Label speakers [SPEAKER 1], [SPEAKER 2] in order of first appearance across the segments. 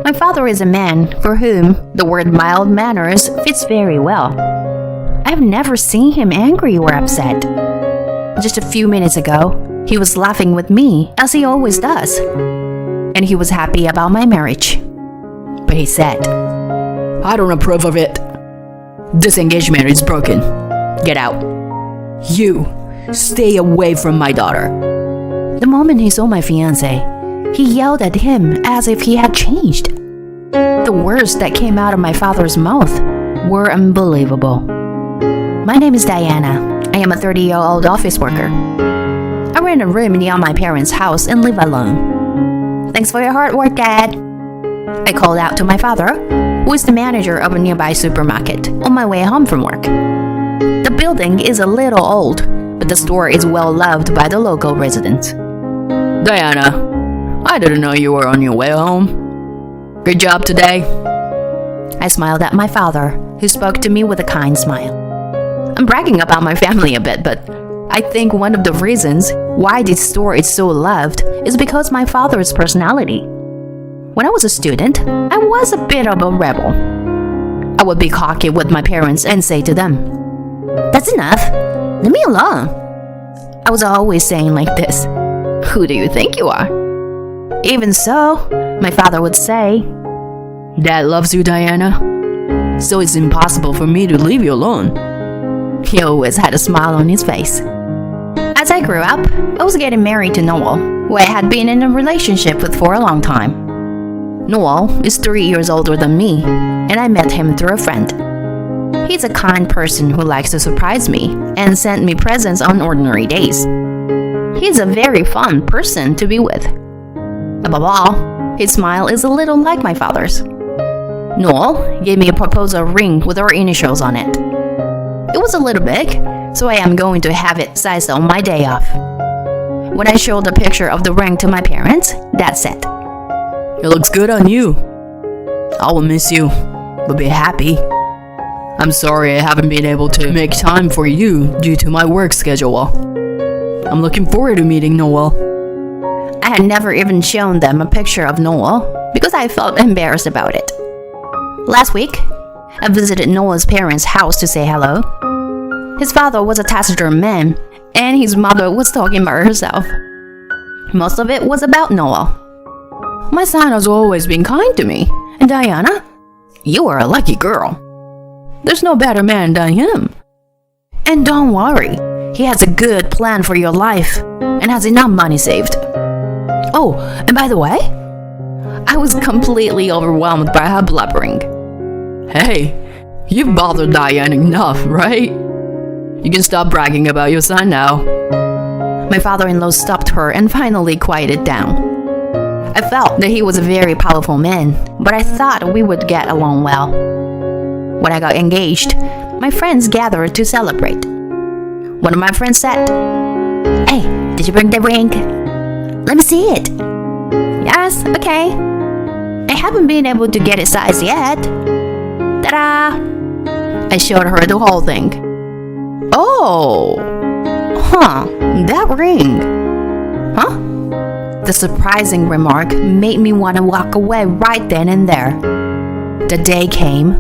[SPEAKER 1] My father is a man for whom the word mild manners fits very well. I've never seen him angry or upset. Just a few minutes ago, he was laughing with me, as he always does. And he was happy about my marriage. But he said,
[SPEAKER 2] I don't approve of it. This engagement is broken. Get out. You, stay away from my daughter.
[SPEAKER 1] The moment he saw my fiancé, he yelled at him as if he had changed. The words that came out of my father's mouth were unbelievable. My name is Diana. I am a 30-year-old office worker. I rent a room near my parents' house and live alone. Thanks for your hard work, Dad. I called out to my father, who is the manager of a nearby supermarket, on my way home from work. The building is a little old, but the store is well loved by the local residents.
[SPEAKER 2] Diana, I didn't know you were on your way home. Good job today.
[SPEAKER 1] I smiled at my father, who spoke to me with a kind smile. I'm bragging about my family a bit, but I think one of the reasons why this store is so loved is because my father's personality. When I was a student, I was a bit of a rebel. I would be cocky with my parents and say to them, "That's enough. Leave me alone." I was always saying like this, "Who do you think you are?" Even so, my father would say,
[SPEAKER 2] Dad loves you, Diana. So it's impossible for me to leave you alone.
[SPEAKER 1] He always had a smile on his face. As I grew up, I was getting married to Noel, who I had been in a relationship with for a long time. Noel is 3 years older than me, and I met him through a friend. He's a kind person who likes to surprise me and send me presents on ordinary days. He's a very fun person to be with. Above all, his smile is a little like my father's. Noel gave me a proposal ring with our initials on it. It was a little big, so I am going to have it sized on my day off. When I showed a picture of the ring to my parents, Dad said,
[SPEAKER 2] It looks good on you. I will miss you, but be happy. I'm sorry I haven't been able to make time for you due to my work schedule. I'm looking forward to meeting Noel.
[SPEAKER 1] I had never even shown them a picture of Noel because I felt embarrassed about it. Last week, I visited Noel's parents' house to say hello. His father was a taciturn man, and his mother was talking by herself. Most of it was about Noel. My son has always been kind to me, and Diana, you are a lucky girl. There's no better man than him. And don't worry, he has a good plan for your life and has enough money saved. Oh, and by the way, I was completely overwhelmed by her blubbering.
[SPEAKER 2] Hey, you've bothered Diane enough, right? You can stop bragging about your son now.
[SPEAKER 1] My father-in-law stopped her and finally quieted down. I felt that he was a very powerful man, but I thought we would get along well. When I got engaged, my friends gathered to celebrate. One of my friends said, "Hey, did you bring the ring? Let me see it." "Yes, okay. I haven't been able to get it sized yet." Ta-da! I showed her the whole thing. "Oh, that ring. Huh?" The surprising remark made me want to walk away right then and there. The day came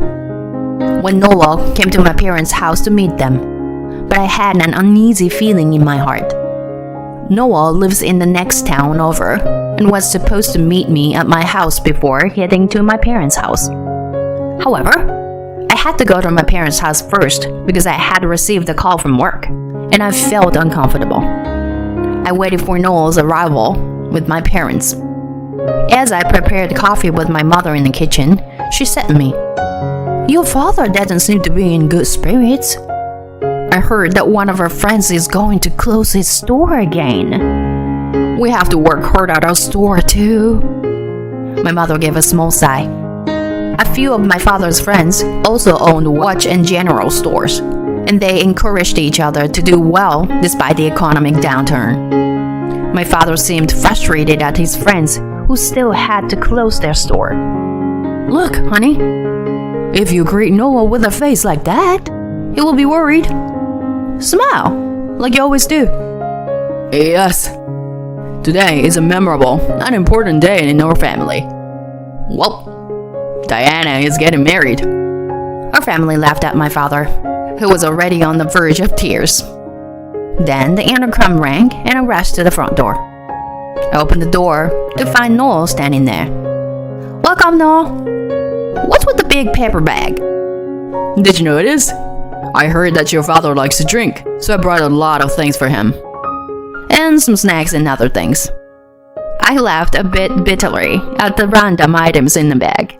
[SPEAKER 1] when Noel came to my parents' house to meet them, but I had an uneasy feeling in my heart. Noel lives in the next town over and was supposed to meet me at my house before heading to my parents' house. However, I had to go to my parents' house first because I had received a call from work, and I felt uncomfortable. I waited for Noel's arrival with my parents. As I prepared coffee with my mother in the kitchen, she said to me, "Your father doesn't seem to be in good spirits. I heard that one of our friends is going to close his store again. We have to work hard at our store too." My mother gave a small sigh. A few of my father's friends also owned watch and general stores, and they encouraged each other to do well despite the economic downturn. My father seemed frustrated at his friends who still had to close their store. "Look, honey, if you greet Noel with a face like that, he will be worried. Smile, like you always do."
[SPEAKER 2] Yes, today is a memorable and important day in our family. Well, Diana is getting married.
[SPEAKER 1] Our family laughed at my father, who was already on the verge of tears. Then the intercom rang and I rushed to the front door. I opened the door to find Noel standing there. Welcome, Noel. What's with the big paper bag?
[SPEAKER 2] Did you notice? I heard that your father likes to drink, so I brought a lot of things for him.
[SPEAKER 1] And some snacks and other things. I laughed a bit bitterly at the random items in the bag.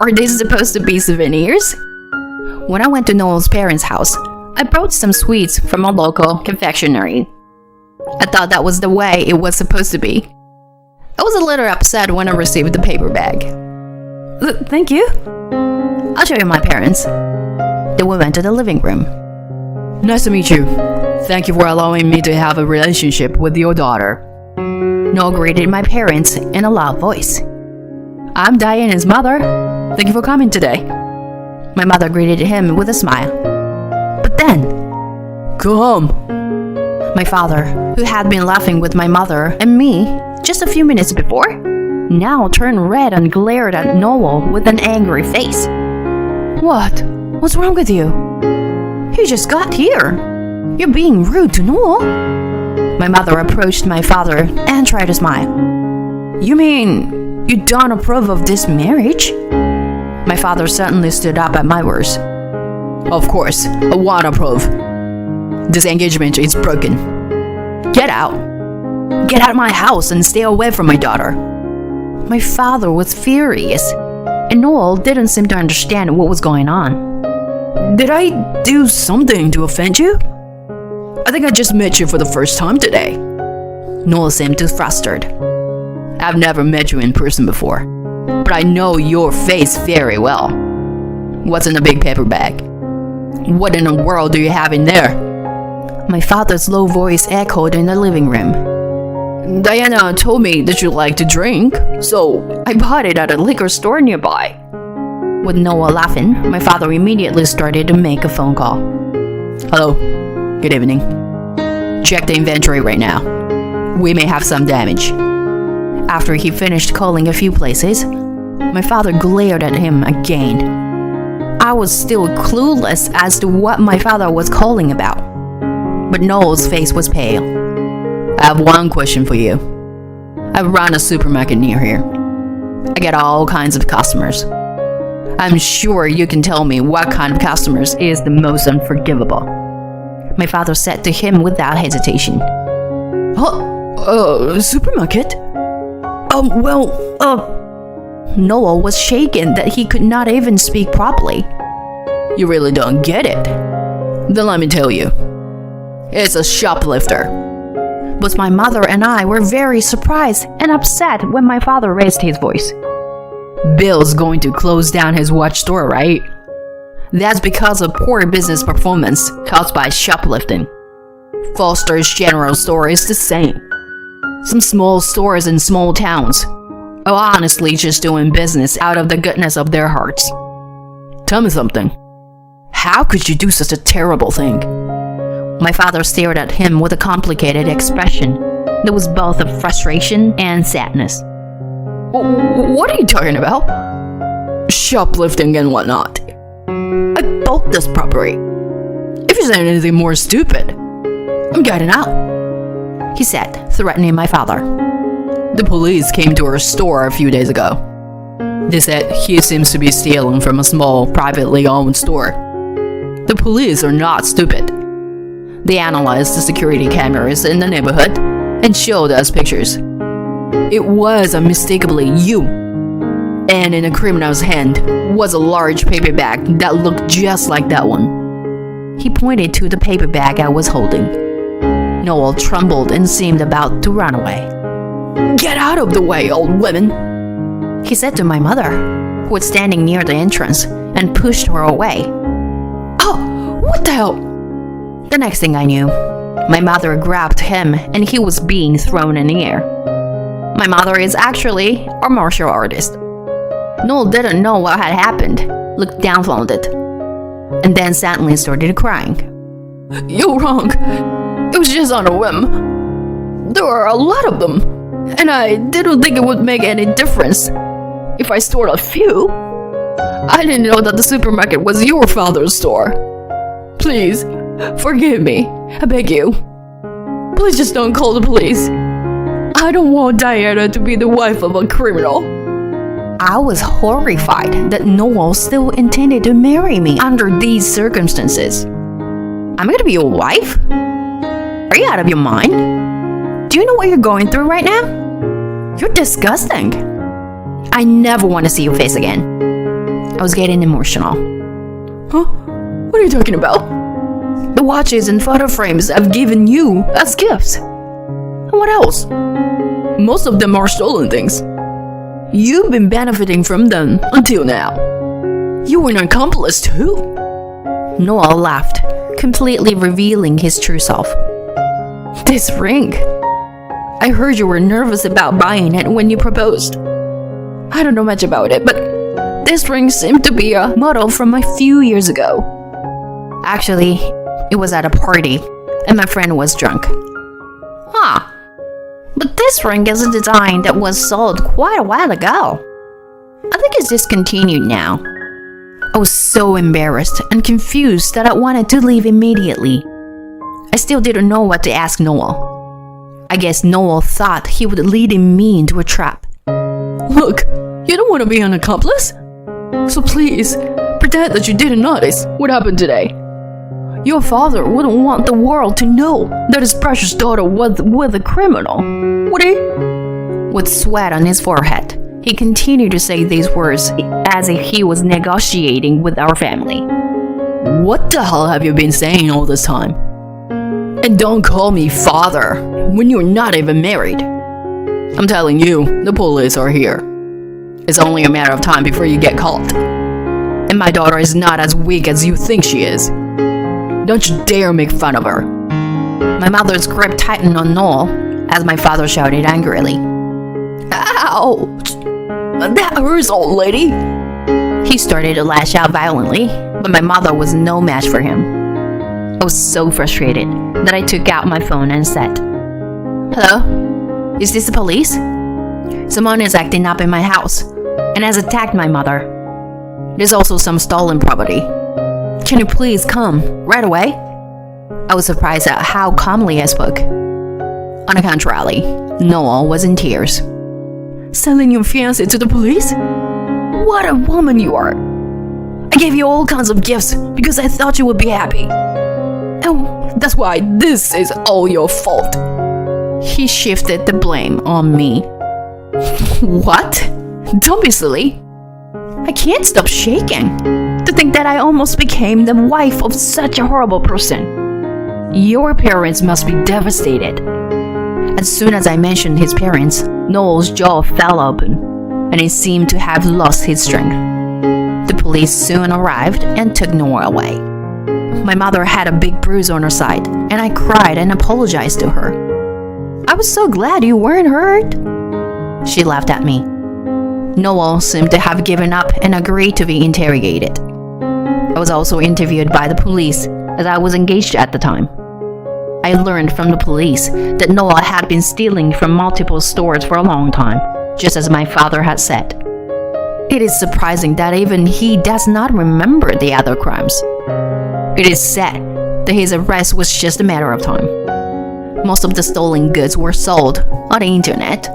[SPEAKER 1] Are these supposed to be souvenirs? When I went to Noel's parents' house, I brought some sweets from a local confectionery. I thought that was the way it was supposed to be. I was a little upset when I received the paper bag. Thank you. I'll show you my parents. Then we went to the living room.
[SPEAKER 2] Nice to meet you. Thank you for allowing me to have a relationship with your daughter.
[SPEAKER 1] Noel greeted my parents in a loud voice. I'm Diana's mother. Thank you for coming today. My mother greeted him with a smile. But then,
[SPEAKER 2] Go home.
[SPEAKER 1] my father, who had been laughing with my mother and me just a few minutes before, now turned red and glared at Noel with an angry face. What? What's wrong with you? He just got here. You're being rude to Noel. My mother approached my father and tried to smile. You mean you don't approve of this marriage? My father suddenly stood up at my words.
[SPEAKER 2] Of course, I want to approve. This engagement is broken.
[SPEAKER 1] Get out. Get out of my house and stay away from my daughter. My father was furious, and Noel didn't seem to understand what was going on.
[SPEAKER 2] Did I do something to offend you? I think I just met you for the first time today.
[SPEAKER 1] Noel seemed too flustered.
[SPEAKER 2] I've never met you in person before, but I know your face very well. What's in the big paper bag? What in the world do you have in there?
[SPEAKER 1] My father's low voice echoed in the living room.
[SPEAKER 2] Diana told me that you like to drink, so I bought it at a liquor store nearby.
[SPEAKER 1] With Noel laughing, my father immediately started to make a phone call.
[SPEAKER 2] Hello, good evening. Check the inventory right now. We may have some damage.
[SPEAKER 1] After he finished calling a few places, my father glared at him again. I was still clueless as to what my father was calling about, but Noel's face was pale.
[SPEAKER 2] I have one question for you. I run a supermarket near here. I get all kinds of customers. I'm sure you can tell me what kind of customers is the most unforgivable.
[SPEAKER 1] My father said to him without hesitation.
[SPEAKER 2] Supermarket?
[SPEAKER 1] Noel was shaken that he could not even speak properly.
[SPEAKER 2] You really don't get it? Then let me tell you. It's a shoplifter.
[SPEAKER 1] But my mother and I were very surprised and upset when my father raised his voice.
[SPEAKER 2] Bill's going to close down his watch store, right? That's because of poor business performance caused by shoplifting. Foster's General Store is the same. Some small stores in small towns are honestly just doing business out of the goodness of their hearts. Tell me something. How could you do such a terrible thing?
[SPEAKER 1] My father stared at him with a complicated expression that was both of frustration and sadness.
[SPEAKER 2] What are you talking about? Shoplifting and whatnot. I bought this property. If you say anything more stupid, I'm getting out,
[SPEAKER 1] he said, threatening my father.
[SPEAKER 2] The police came to our store a few days ago. They said he seems to be stealing from a small, privately owned store. The police are not stupid. They analyzed the security cameras in the neighborhood and showed us pictures. It was unmistakably you. And in a criminal's hand was a large paper bag that looked just like that one.
[SPEAKER 1] He pointed to the paper bag I was holding. Noel trembled and seemed about to run away.
[SPEAKER 2] Get out of the way, old woman,
[SPEAKER 1] he said to my mother, who was standing near the entrance, and pushed her away.
[SPEAKER 2] Oh, what the hell?
[SPEAKER 1] The next thing I knew, my mother grabbed him and he was being thrown in the air. My mother is actually a martial artist. Noel didn't know what had happened, looked dumbfounded, and then suddenly started crying.
[SPEAKER 2] You're wrong. It was just on a whim. There are a lot of them, and I didn't think it would make any difference if I stored a few. I didn't know that the supermarket was your father's store. Please, forgive me. I beg you. Please just don't call the police. I don't want Diana to be the wife of a criminal.
[SPEAKER 1] I was horrified that Noel still intended to marry me under these circumstances. I'm gonna be your wife? Are you out of your mind? Do you know what you're going through right now? You're disgusting. I never want to see your face again. I was getting emotional.
[SPEAKER 2] Huh? What are you talking about? The watches and photo frames I've given you as gifts. And what else? Most of them are stolen things. You've been benefiting from them until now. You were an accomplice too.
[SPEAKER 1] Noel laughed, completely revealing his true self.
[SPEAKER 2] This ring. I heard you were nervous about buying it when you proposed. I don't know much about it, but this ring seemed to be a model from a few years ago.
[SPEAKER 1] Actually, it was at a party, and my friend was drunk. Huh. But this ring is a design that was sold quite a while ago. I think it's discontinued now. I was so embarrassed and confused that I wanted to leave immediately. I still didn't know what to ask Noel. I guess Noel thought he would lead me into a trap.
[SPEAKER 2] Look, you don't want to be an accomplice? So please, pretend that you didn't notice what happened today. Your father wouldn't want the world to know that his precious daughter was with a criminal, would he?
[SPEAKER 1] With sweat on his forehead, he continued to say these words as if he was negotiating with our family.
[SPEAKER 2] What the hell have you been saying all this time? And don't call me father when you're not even married. I'm telling you, the police are here. It's only a matter of time before you get caught. And my daughter is not as weak as you think she is. Don't you dare make fun of her.
[SPEAKER 1] My mother's grip tightened on Noel as my father shouted angrily.
[SPEAKER 2] Ouch! That hurts, old lady.
[SPEAKER 1] He started to lash out violently, but my mother was no match for him. I was so frustrated that I took out my phone and said, "Hello? Is this the police? Someone is acting up in my house and has attacked my mother. There's also some stolen property. Can you please come right away?" I was surprised at how calmly I spoke. On the contrary, Noel was in tears.
[SPEAKER 2] Selling your fiancé to the police? What a woman you are! I gave you all kinds of gifts because I thought you would be happy. And that's why this is all your fault.
[SPEAKER 1] He shifted the blame on me.
[SPEAKER 2] What? Don't be silly.
[SPEAKER 1] I can't stop shaking to think that I almost became the wife of such a horrible person. Your parents must be devastated. As soon as I mentioned his parents, Noel's jaw fell open, and he seemed to have lost his strength. The police soon arrived and took Noel away. My mother had a big bruise on her side, and I cried and apologized to her. "I was so glad you weren't hurt." She laughed at me. Noel seemed to have given up and agreed to be interrogated. I was also interviewed by the police as I was engaged at the time. I learned from the police that Noel had been stealing from multiple stores for a long time, just as my father had said. It is surprising that even he does not remember the other crimes. It is said that his arrest was just a matter of time. Most of the stolen goods were sold on the internet,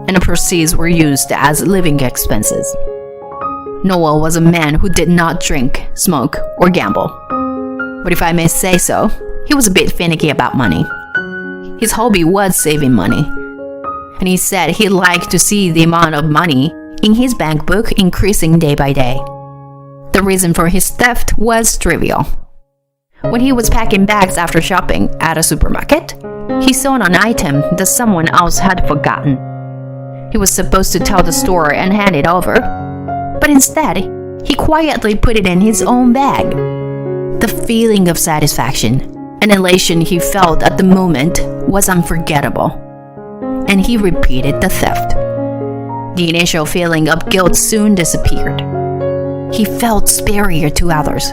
[SPEAKER 1] and the proceeds were used as living expenses. Noel was a man who did not drink, smoke, or gamble. But if I may say so, he was a bit finicky about money. His hobby was saving money, and he said he liked to see the amount of money in his bank book increasing day by day. The reason for his theft was trivial. When he was packing bags after shopping at a supermarket, he saw an item that someone else had forgotten. He was supposed to tell the store and hand it over, but instead, he quietly put it in his own bag. The feeling of satisfaction and elation he felt at the moment was unforgettable, and he repeated the theft. The initial feeling of guilt soon disappeared. He felt superior to others.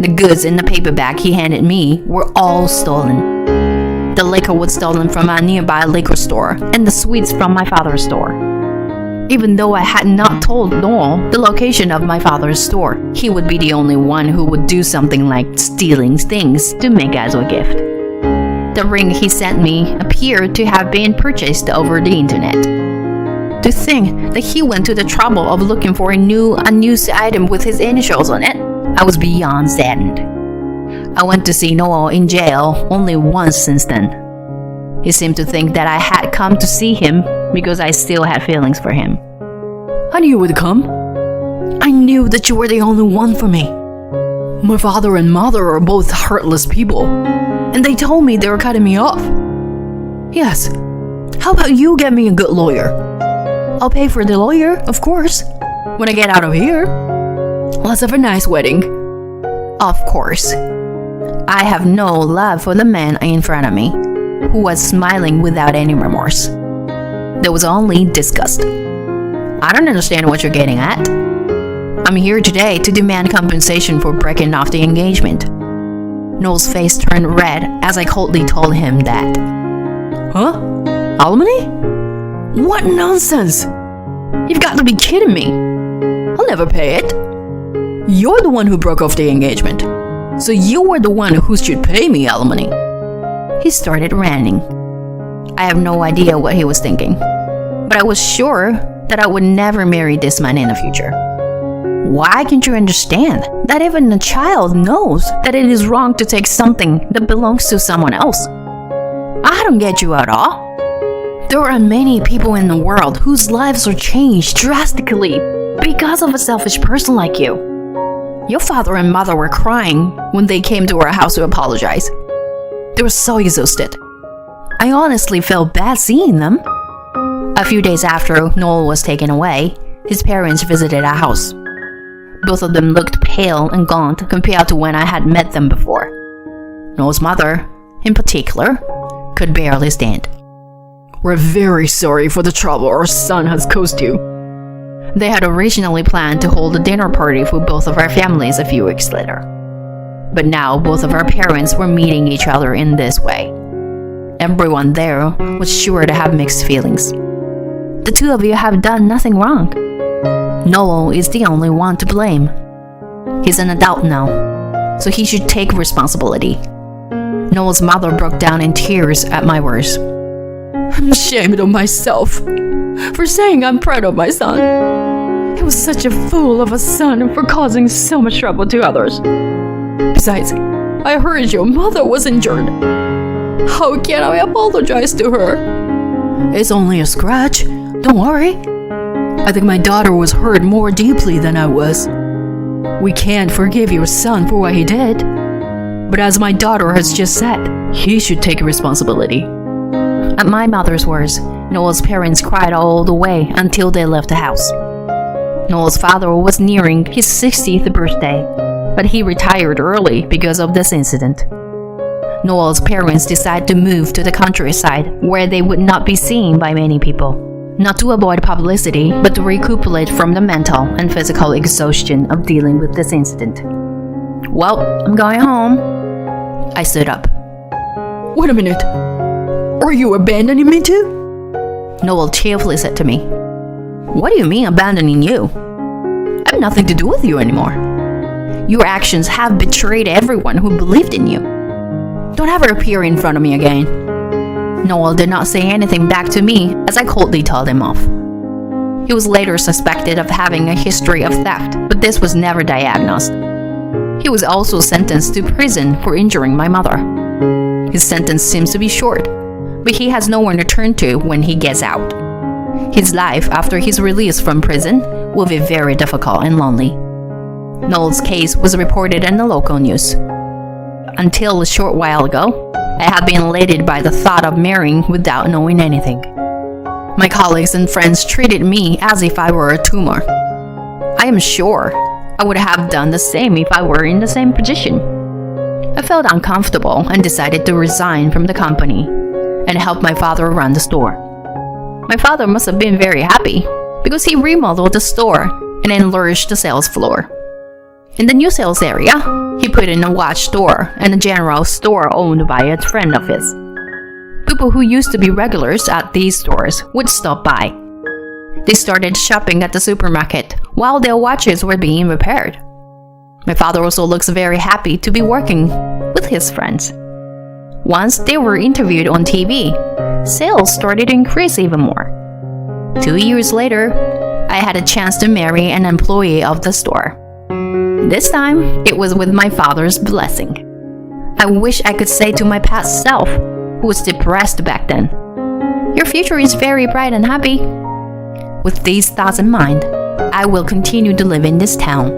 [SPEAKER 1] The goods in the paper bag he handed me were all stolen. The liquor was stolen from a nearby liquor store, and the sweets from my father's store. Even though I had not told Noel the location of my father's store, he would be the only one who would do something like stealing things to make as a gift. The ring he sent me appeared to have been purchased over the internet. To think that he went to the trouble of looking for a new unused item with his initials on it, I was beyond saddened. I went to see Noel in jail only once since then. He seemed to think that I had come to see him because I still had feelings for him.
[SPEAKER 2] I knew you would come. I knew that you were the only one for me. My father and mother are both heartless people, and they told me they were cutting me off. Yes, how about you get me a good lawyer? I'll pay for the lawyer, of course, when I get out of here. Let's have a nice wedding.
[SPEAKER 1] Of course. I have no love for the man in front of me, who was smiling without any remorse. There was only disgust. I don't understand what you're getting at. I'm here today to demand compensation for breaking off the engagement. Noel's face turned red as I coldly told him that.
[SPEAKER 2] Huh? Alimony? What nonsense! You've got to be kidding me. I'll never pay it. You're the one who broke off the engagement, so you were the one who should pay me alimony.
[SPEAKER 1] He started ranting. I have no idea what he was thinking, but I was sure that I would never marry this man in the future. Why can't you understand that even a child knows that it is wrong to take something that belongs to someone else? I don't get you at all. There are many people in the world whose lives are changed drastically because of a selfish person like you. Your father and mother were crying when they came to our house to apologize. They were so exhausted. I honestly felt bad seeing them. A few days after Noel was taken away, his parents visited our house. Both of them looked pale and gaunt compared to when I had met them before. Noel's mother, in particular, could barely stand.
[SPEAKER 2] We're very sorry for the trouble our son has caused you.
[SPEAKER 1] They had originally planned to hold a dinner party for both of our families a few weeks later. But now both of our parents were meeting each other in this way. Everyone there was sure to have mixed feelings. The two of you have done nothing wrong. Noel is the only one to blame. He's an adult now, so he should take responsibility. Noel's mother broke down in tears at my words.
[SPEAKER 2] I'm ashamed of myself for saying I'm proud of my son. He was such a fool of a son for causing so much trouble to others. Besides, I heard your mother was injured. How can I apologize to her? It's only a scratch. Don't worry. I think my daughter was hurt more deeply than I was. We can't forgive your son for what he did. But as my daughter has just said, he should take responsibility.
[SPEAKER 1] At my mother's words, Noel's parents cried all the way until they left the house. Noel's father was nearing his 60th birthday, but he retired early because of this incident. Noel's parents decided to move to the countryside where they would not be seen by many people, not to avoid publicity, but to recuperate from the mental and physical exhaustion of dealing with this incident. Well, I'm going home. I stood up.
[SPEAKER 2] Wait a minute. Are you abandoning me too?
[SPEAKER 1] Noel cheerfully said to me. What do you mean abandoning you? I have nothing to do with you anymore. Your actions have betrayed everyone who believed in you. Don't ever appear in front of me again. Noel did not say anything back to me as I coldly told him off. He was later suspected of having a history of theft, but this was never diagnosed. He was also sentenced to prison for injuring my mother. His sentence seems to be short, but he has no one to turn to when he gets out. His life after his release from prison will be very difficult and lonely. Noel's case was reported in the local news. Until a short while ago, I had been elated by the thought of marrying without knowing anything. My colleagues and friends treated me as if I were a tumor. I am sure I would have done the same if I were in the same position. I felt uncomfortable and decided to resign from the company and help my father run the store. My father must have been very happy because he remodeled the store and enlarged the sales floor. In the new sales area, he put in a watch store and a general store owned by a friend of his. People who used to be regulars at these stores would stop by. They started shopping at the supermarket while their watches were being repaired. My father also looks very happy to be working with his friends. Once they were interviewed on TV, sales started to increase even more. 2 years later, I had a chance to marry an employee of the store. This time, it was with my father's blessing. I wish I could say to my past self, who was depressed back then, "Your future is very bright and happy." With these thoughts in mind, I will continue to live in this town.